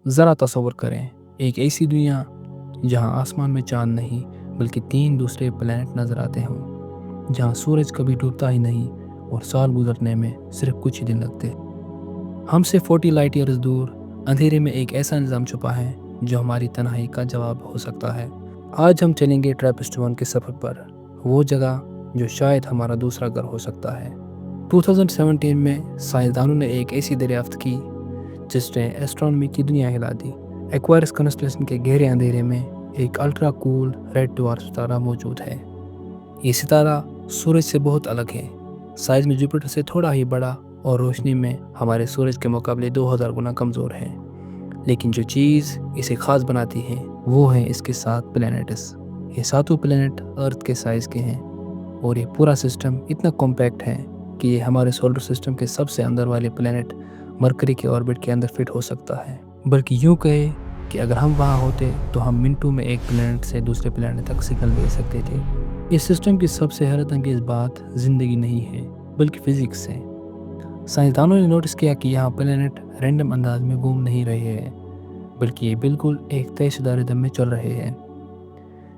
ذرا تصور کریں، ایک ایسی دنیا جہاں آسمان میں چاند نہیں بلکہ 3 دوسرے پلینٹ نظر آتے ہوں، جہاں سورج کبھی ڈوبتا ہی نہیں اور سال گزرنے میں صرف کچھ ہی دن لگتے۔ ہم سے 40 لائٹ ایئرز دور اندھیرے میں ایک ایسا نظام چھپا ہے جو ہماری تنہائی کا جواب ہو سکتا ہے۔ آج ہم چلیں گے ٹراپسٹ 1 کے سفر پر، وہ جگہ جو شاید ہمارا دوسرا گھر ہو سکتا ہے۔ 2017 میں سائنسدانوں نے ایک ایسی دریافت کی جس نے ایسٹرونومی کی دنیا ہلا دی۔ ایکوائرس کنسٹلیشن کے گہرے اندھیرے میں ایک الٹرا کول ریڈ ڈوارف ستارہ موجود ہے۔ یہ ستارہ سورج سے بہت الگ ہے، سائز میں جوپیٹر سے تھوڑا ہی بڑا اور روشنی میں ہمارے سورج کے مقابلے 2000 گنا کمزور ہے۔ لیکن جو چیز اسے خاص بناتی ہے وہ ہے اس کے 7 پلینٹس۔ یہ 7 پلینٹ ارتھ کے سائز کے ہیں اور یہ پورا سسٹم اتنا کمپیکٹ ہے کہ یہ ہمارے سولر سسٹم کے سب سے اندر والے پلینٹ مرکری کے آربٹ کے اندر فٹ ہو سکتا ہے۔ بلکہ یوں کہے کہ اگر ہم وہاں ہوتے تو ہم منٹوں میں ایک پلینٹ سے دوسرے پلینٹ تک سگنل بھیج سکتے تھے۔ اس سسٹم کی سب سے حیرت انگیز بات زندگی نہیں ہے بلکہ فزکس ہے۔ سائنسدانوں نے نوٹس کیا کہ یہاں پلینٹ رینڈم انداز میں گھوم نہیں رہے ہیں بلکہ یہ بالکل ایک طے شدہ ردم میں چل رہے ہیں۔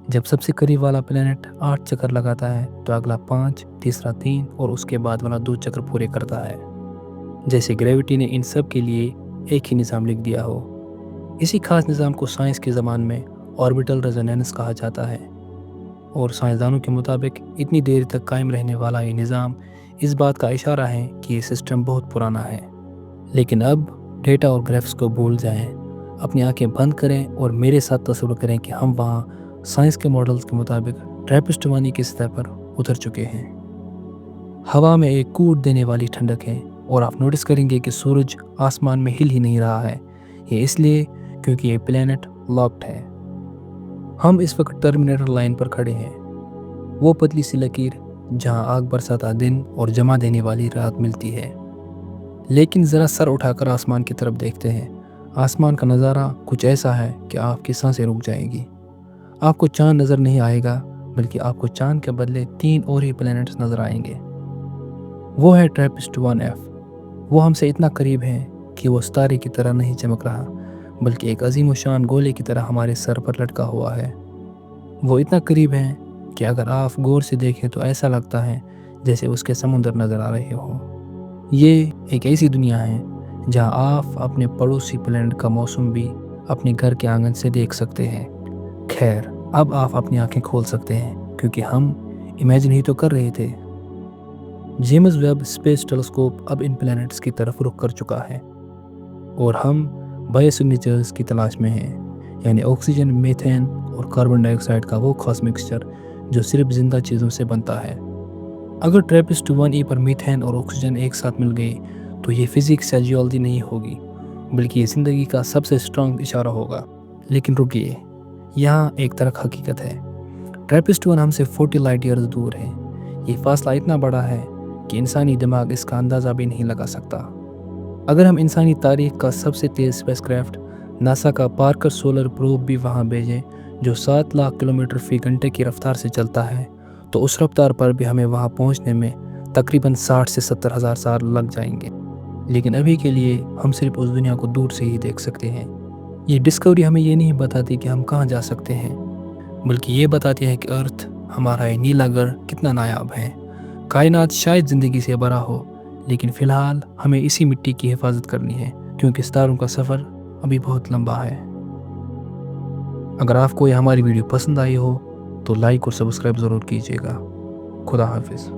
جب سب سے قریب والا پلینٹ 8 چکر لگاتا ہے تو اگلا 5، تیسرا 3 اور اس کے بعد والا 2 چکر پورے کرتا ہے، جیسے گریوٹی نے ان سب کے لیے ایک ہی نظام لکھ دیا ہو۔ اسی خاص نظام کو سائنس کی زبان میں آربیٹل ریزونینس کہا جاتا ہے، اور سائنسدانوں کے مطابق اتنی دیر تک قائم رہنے والا یہ نظام اس بات کا اشارہ ہے کہ یہ سسٹم بہت پرانا ہے۔ لیکن اب ڈیٹا اور گرافکس کو بھول جائیں، اپنی آنکھیں بند کریں اور میرے ساتھ تصور کریں کہ ہم وہاں سائنس کے ماڈلز کے مطابق ٹراپسٹ 1 کی سطح پر اتر چکے ہیں۔ ہوا میں ایک کوٹ دینے والی ٹھنڈک ہے اور آپ نوٹس کریں گے کہ سورج آسمان میں ہل ہی نہیں رہا ہے۔ یہ اس لیے کیونکہ یہ پلینٹ لاکڈ ہے۔ ہم اس وقت ٹرمینیٹر لائن پر کھڑے ہیں، وہ پتلی سی لکیر جہاں آگ برساتا دن اور جمع دینے والی رات ملتی ہے۔ لیکن ذرا سر اٹھا کر آسمان کی طرف دیکھتے ہیں، آسمان کا نظارہ کچھ ایسا ہے کہ آپ کی سانسیں رک جائیں گی۔ آپ کو چاند نظر نہیں آئے گا بلکہ آپ کو چاند کے بدلے 3 اور ہی پلینٹس نظر آئیں گے۔ وہ ہے ٹراپسٹ 1F۔ وہ ہم سے اتنا قریب ہے کہ وہ ستارے کی طرح نہیں چمک رہا بلکہ ایک عظیم و شان گولے کی طرح ہمارے سر پر لٹکا ہوا ہے۔ وہ اتنا قریب ہے کہ اگر آپ غور سے دیکھیں تو ایسا لگتا ہے جیسے اس کے سمندر نظر آ رہے ہوں۔ یہ ایک ایسی دنیا ہے جہاں آپ اپنے پڑوسی پلینٹ کا موسم بھی اپنے گھر کے آنگن سے دیکھ سکتے ہیں۔ خیر، اب آپ اپنی آنکھیں کھول سکتے ہیں کیونکہ ہم امیجن ہی تو کر رہے تھے۔ جیمز ویب اسپیس ٹیلیسکوپ اب ان پلینٹس کی طرف رخ کر چکا ہے اور ہم بایو سگنیچرز کی تلاش میں ہیں، یعنی آکسیجن، میتھین اور کاربن ڈائی آکسائڈ کا وہ خاص مکسچر جو صرف زندہ چیزوں سے بنتا ہے۔ اگر ٹراپسٹ 1E پر میتھین اور آکسیجن ایک ساتھ مل گئے تو یہ فزکس یا جیولوجی نہیں ہوگی بلکہ یہ زندگی کا سب سے اسٹرانگ اشارہ ہوگا۔ لیکن رکیے، یہاں ایک طرح حقیقت ہے۔ ٹراپسٹ 1 ہم سے 40 لائٹ ایئرز دور ہے۔ یہ فاصلہ اتنا بڑا ہے کہ انسانی دماغ اس کا اندازہ بھی نہیں لگا سکتا۔ اگر ہم انسانی تاریخ کا سب سے تیز اسپیس کرافٹ ناسا کا پارکر سولر پروب بھی وہاں بھیجیں جو 7 لاکھ کلومیٹر فی گھنٹے کی رفتار سے چلتا ہے تو اس رفتار پر بھی ہمیں وہاں پہنچنے میں تقریباً 60 سے 70 ہزار سال لگ جائیں گے۔ لیکن ابھی کے لیے ہم صرف اس دنیا کو دور سے ہی دیکھ سکتے ہیں۔ یہ ڈسکوری ہمیں یہ نہیں بتاتی کہ ہم کہاں جا سکتے ہیں بلکہ یہ بتاتی ہے کہ ارتھ، ہمارا یہ نیلا گھر، کتنا نایاب ہے۔ کائنات شاید زندگی سے بھرا ہو لیکن فی الحال ہمیں اسی مٹی کی حفاظت کرنی ہے کیونکہ ستاروں کا سفر ابھی بہت لمبا ہے۔ اگر آپ کو یہ ہماری ویڈیو پسند آئی ہو تو لائک اور سبسکرائب ضرور کیجیے گا۔ خدا حافظ۔